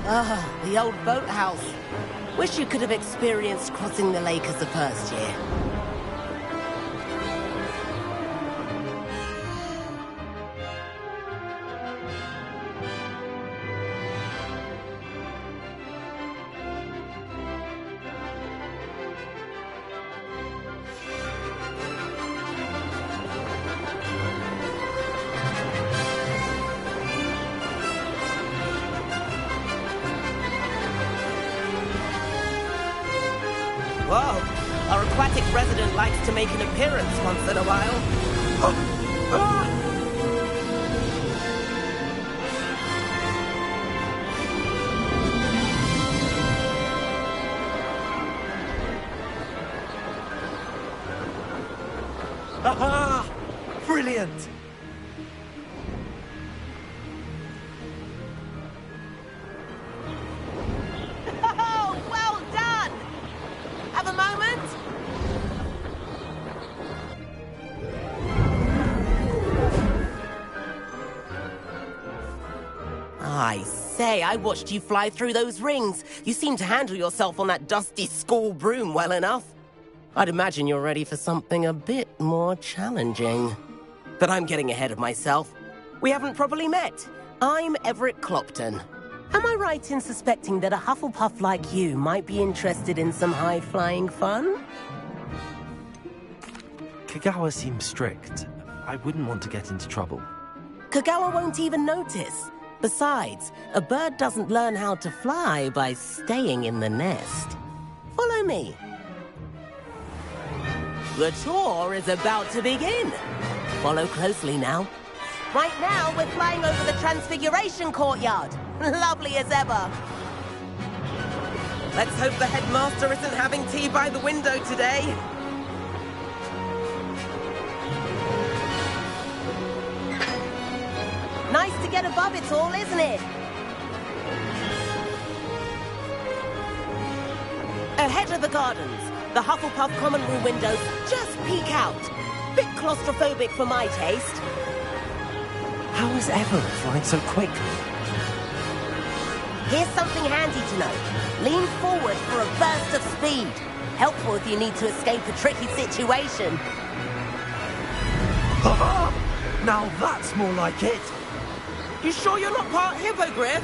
Speaker 14: Ah, the old boathouse. Wish you could have experienced crossing the lake as the first year. Whoa! Our aquatic resident likes to make an appearance once in a while.
Speaker 1: Aha! Brilliant!
Speaker 14: Oh, well done! Have a moment? I say, I watched you fly through those rings. You seem to handle yourself on that dusty school broom well enough. I'd imagine you're ready for something a bit more challenging. But I'm getting ahead of myself. We haven't properly met. I'm Everett Clopton. Am I right in suspecting that a Hufflepuff like you might be interested in some high-flying fun?
Speaker 1: Kagawa seems strict. I wouldn't want to get into trouble.
Speaker 14: Kagawa won't even notice. Besides, a bird doesn't learn how to fly by staying in the nest. Follow me. The tour is about to begin. Follow closely now. Right now, we're flying over the Transfiguration Courtyard. Lovely as ever. Let's hope the headmaster isn't having tea by the window today. Nice to get above it all, isn't it? Ahead of the gardens, the Hufflepuff common room windows just peek out. Bit claustrophobic for my taste.
Speaker 1: How is Everett flying so quickly?
Speaker 14: Here's something handy to know. Lean forward for a burst of speed. Helpful if you need to escape a tricky situation.
Speaker 6: Now that's more like it.
Speaker 14: You sure you're not part hippogriff?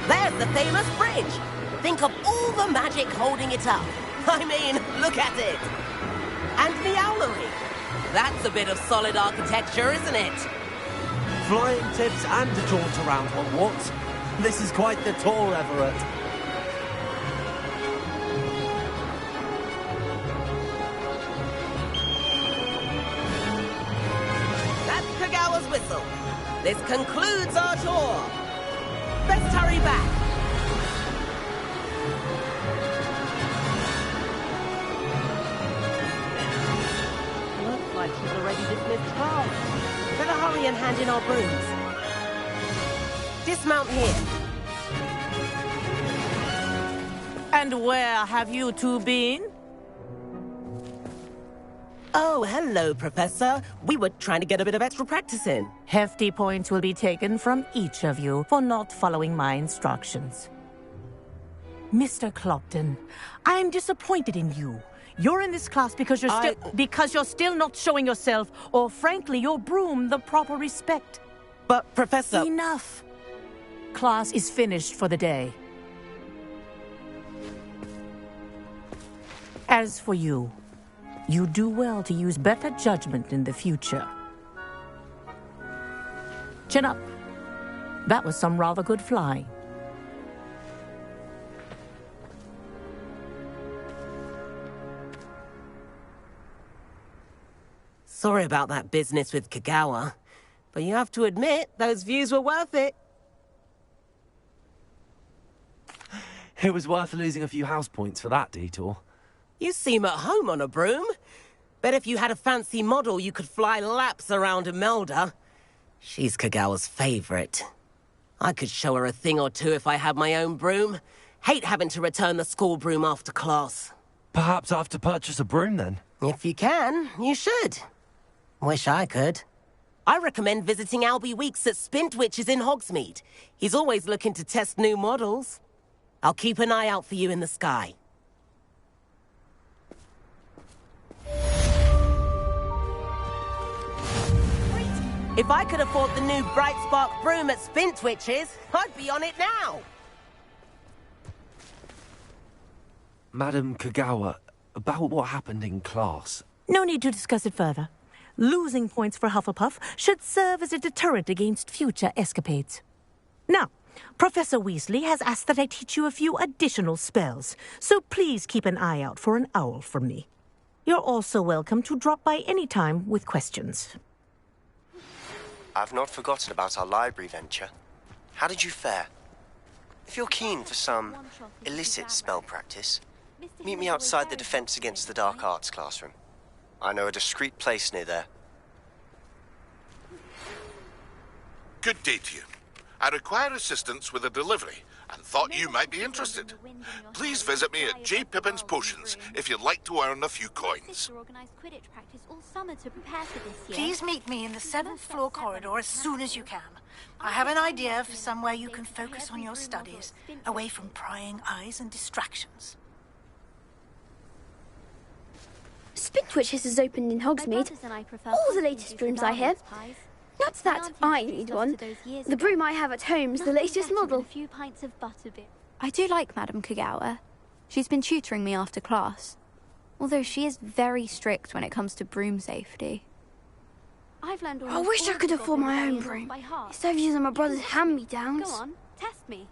Speaker 14: There's the famous bridge. Think of all the magic holding it up. I mean, look at it. And the owlery. That's a bit of solid architecture, isn't it?
Speaker 6: Flying tips and a jaunt around Hogwarts. This is quite the tour, Everett.
Speaker 14: That's Kagawa's whistle. This concludes our tour. Best hurry back. Looks like she's already dismissed class. Better hurry and hand in our brooms. Dismount here.
Speaker 16: And where have you two been?
Speaker 14: Oh, hello, Professor. We were trying to get a bit of extra practice in.
Speaker 16: Hefty points will be taken from each of you for not following my instructions. Mr. Clopton, I am disappointed in you. You're in this class because you're still not showing yourself, or frankly, your broom the proper respect.
Speaker 14: But, Professor...
Speaker 16: Enough. Class is finished for the day. As for you, you do well to use better judgment in the future. Chin up. That was some rather good flying.
Speaker 14: Sorry about that business with Kagawa, but you have to admit, those views were worth it.
Speaker 1: It was worth losing a few house points for that detour.
Speaker 14: You seem at home on a broom. Bet if you had a fancy model, you could fly laps around Imelda. She's Kagawa's favorite. I could show her a thing or two if I had my own broom. Hate having to return the school broom after class.
Speaker 1: Perhaps I have to purchase a broom then?
Speaker 14: If you can, you should. Wish I could. I recommend visiting Albie Weeks at Spintwitches in Hogsmeade. He's always looking to test new models. I'll keep an eye out for you in the sky. If I could afford the new Bright Spark broom at Spintwitches, I'd be on it now.
Speaker 1: Madam Kagawa, about what happened in class.
Speaker 16: No need to discuss it further. Losing points for Hufflepuff should serve as a deterrent against future escapades. Now, Professor Weasley has asked that I teach you a few additional spells, so please keep an eye out for an owl from me. You're also welcome to drop by any time with questions.
Speaker 17: I've not forgotten about our library venture. How did you fare? If you're keen for some illicit spell practice, meet me outside the Defense Against the Dark Arts classroom. I know a discreet place near there.
Speaker 5: Good day to you. I require assistance with a delivery, and thought you might be interested. Please visit me at J. Pippin's Potions if you'd like to earn a few coins.
Speaker 18: Please meet me in the 7th floor corridor as soon as you can. I have an idea for somewhere you can focus on your studies, away from prying eyes and distractions.
Speaker 19: Spintwitches has opened in Hogsmeade. All the latest brooms I have. Not that I need one. The broom I have at home is the latest model.
Speaker 20: I do like Madame Kagawa. She's been tutoring me after class. Although she is very strict when it comes to broom safety.
Speaker 19: I wish I could afford my own broom. Instead of using my brother's hand-me-downs.
Speaker 7: Go on, test me.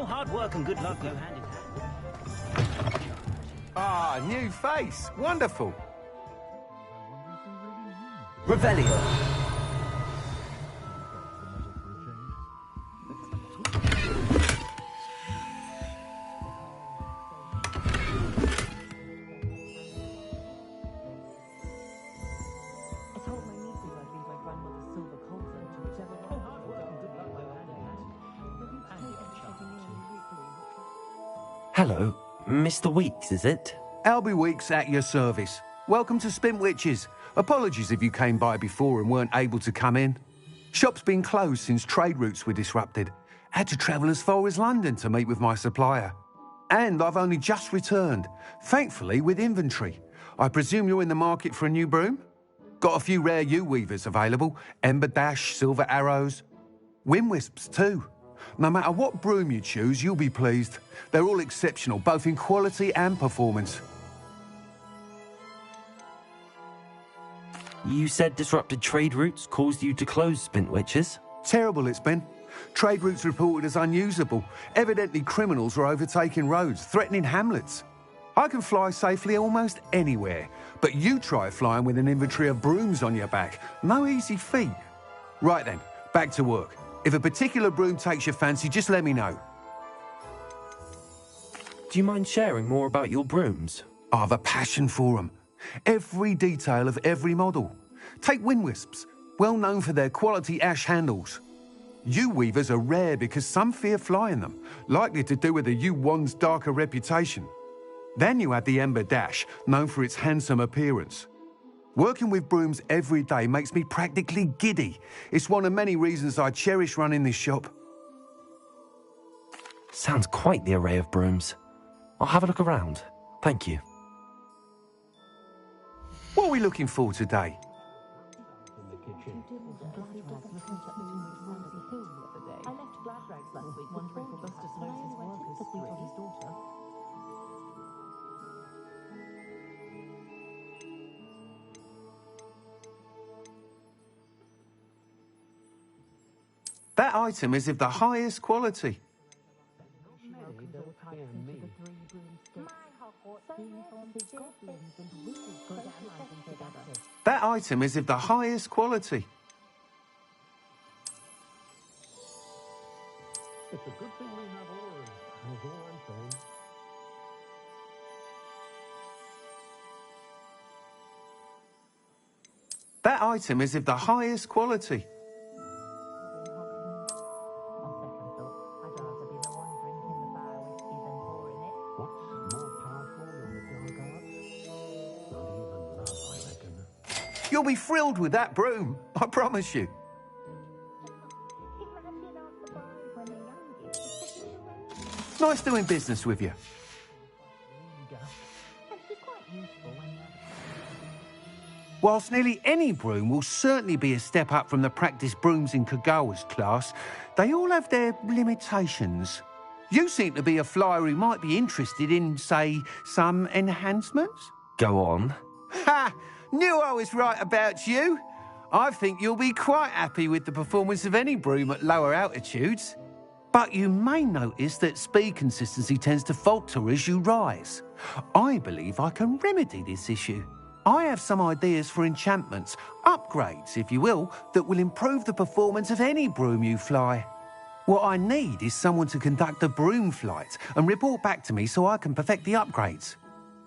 Speaker 13: Hard work and good luck go hand in hand.
Speaker 21: Ah, new face. Wonderful. Revelio.
Speaker 1: Hello, Mr. Weeks, is it?
Speaker 21: Albie Weeks at your service. Welcome to Spintwitches. Apologies if you came by before and weren't able to come in. Shop's been closed since trade routes were disrupted. Had to travel as far as London to meet with my supplier. And I've only just returned, thankfully with inventory. I presume you're in the market for a new broom? Got a few rare U-weavers available. Ember Dash, Silver Arrows. Wind Wisps too. No matter what broom you choose, you'll be pleased. They're all exceptional, both in quality and performance.
Speaker 1: You said disrupted trade routes caused you to close Spintwitches?
Speaker 21: Terrible it's been. Trade routes reported as unusable. Evidently criminals were overtaking roads, threatening hamlets. I can fly safely almost anywhere, but you try flying with an inventory of brooms on your back. No easy feat. Right then, back to work. If a particular broom takes your fancy, just let me know.
Speaker 1: Do you mind sharing more about your brooms?
Speaker 21: I have a passion for them. Every detail of every model. Take Wind Wisps, well known for their quality ash handles. U-weavers are rare because some fear flying them, likely to do with the U-wand's darker reputation. Then you have the Ember Dash, known for its handsome appearance. Working with brooms every day makes me practically giddy. It's one of many reasons I cherish running this shop.
Speaker 1: Sounds quite the array of brooms. I'll have a look around. Thank you.
Speaker 21: What are we looking for today? That item is of the highest quality. That item is of the highest quality. It's a good thing we have orders, is all I'm saying. That item is of the highest quality. You'll be thrilled with that broom, I promise you. Nice doing business with you. Whilst nearly any broom will certainly be a step up from the practice brooms in Kagawa's class, they all have their limitations. You seem to be a flyer who might be interested in, say, some enhancements?
Speaker 1: Go on.
Speaker 21: Ha! Knew I was right about you. I think you'll be quite happy with the performance of any broom at lower altitudes. But you may notice that speed consistency tends to falter as you rise. I believe I can remedy this issue. I have some ideas for enchantments, upgrades, if you will, that will improve the performance of any broom you fly. What I need is someone to conduct a broom flight and report back to me so I can perfect the upgrades.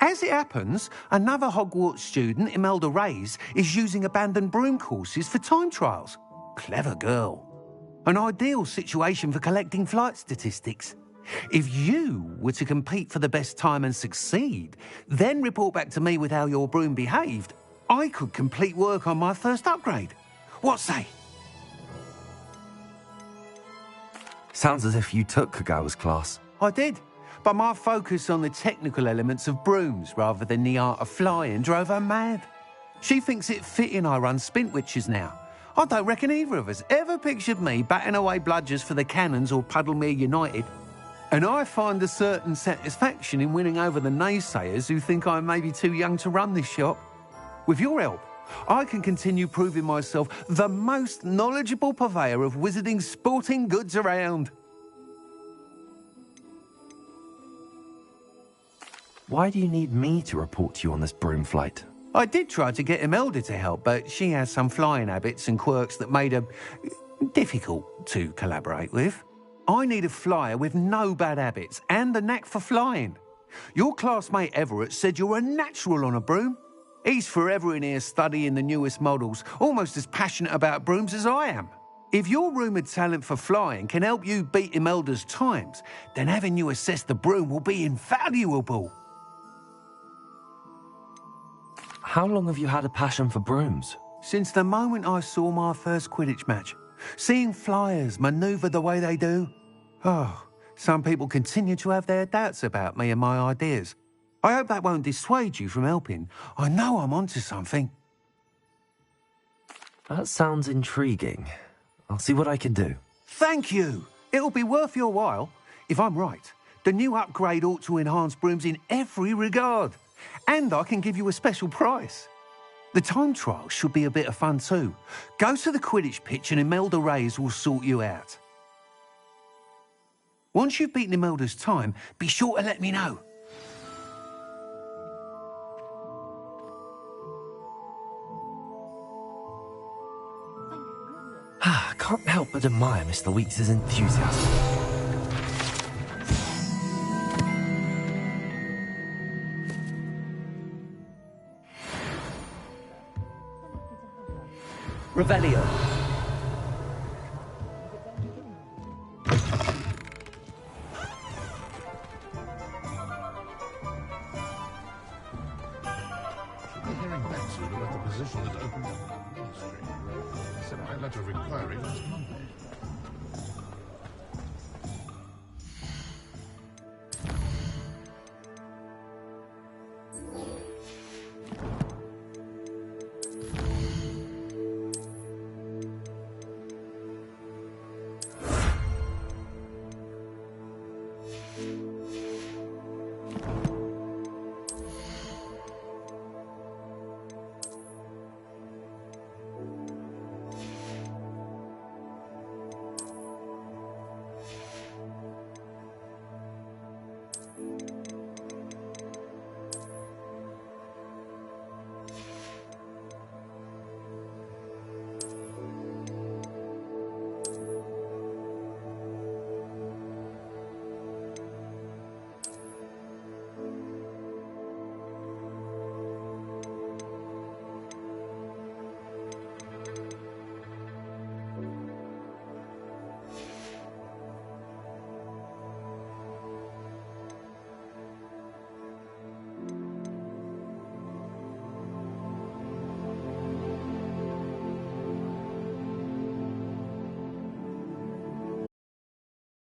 Speaker 21: As it happens, another Hogwarts student, Imelda Reyes, is using abandoned broom courses for time trials. Clever girl. An ideal situation for collecting flight statistics. If you were to compete for the best time and succeed, then report back to me with how your broom behaved, I could complete work on my first upgrade. What say?
Speaker 1: Sounds as if you took Kagawa's class.
Speaker 21: I did, but my focus on the technical elements of brooms rather than the art of flying drove her mad. She thinks it fitting I run Spintwitches now. I don't reckon either of us ever pictured me batting away bludgers for the Cannons or Puddlemere United. And I find a certain satisfaction in winning over the naysayers who think I'm maybe too young to run this shop. With your help, I can continue proving myself the most knowledgeable purveyor of wizarding sporting goods around.
Speaker 1: Why do you need me to report to you on this broom flight?
Speaker 21: I did try to get Imelda to help, but she has some flying habits and quirks that made her difficult to collaborate with. I need a flyer with no bad habits and the knack for flying. Your classmate Everett said you're a natural on a broom. He's forever in here studying the newest models, almost as passionate about brooms as I am. If your rumoured talent for flying can help you beat Imelda's times, then having you assess the broom will be invaluable.
Speaker 1: How long have you had a passion for brooms?
Speaker 21: Since the moment I saw my first Quidditch match. Seeing flyers manoeuvre the way they do. Oh, some people continue to have their doubts about me and my ideas. I hope that won't dissuade you from helping. I know I'm onto something.
Speaker 1: That sounds intriguing. I'll see what I can do.
Speaker 21: Thank you. It'll be worth your while. If I'm right, the new upgrade ought to enhance brooms in every regard. And I can give you a special price. The time trial should be a bit of fun too. Go to the Quidditch pitch and Imelda Reyes will sort you out. Once you've beaten Imelda's time, be sure to let me know.
Speaker 1: I can't help but admire Mr. Weeks' enthusiasm.
Speaker 6: Revelio.
Speaker 5: Hearing back soon about the position that opened on Wall Street. Sent my letter of inquiry last Monday.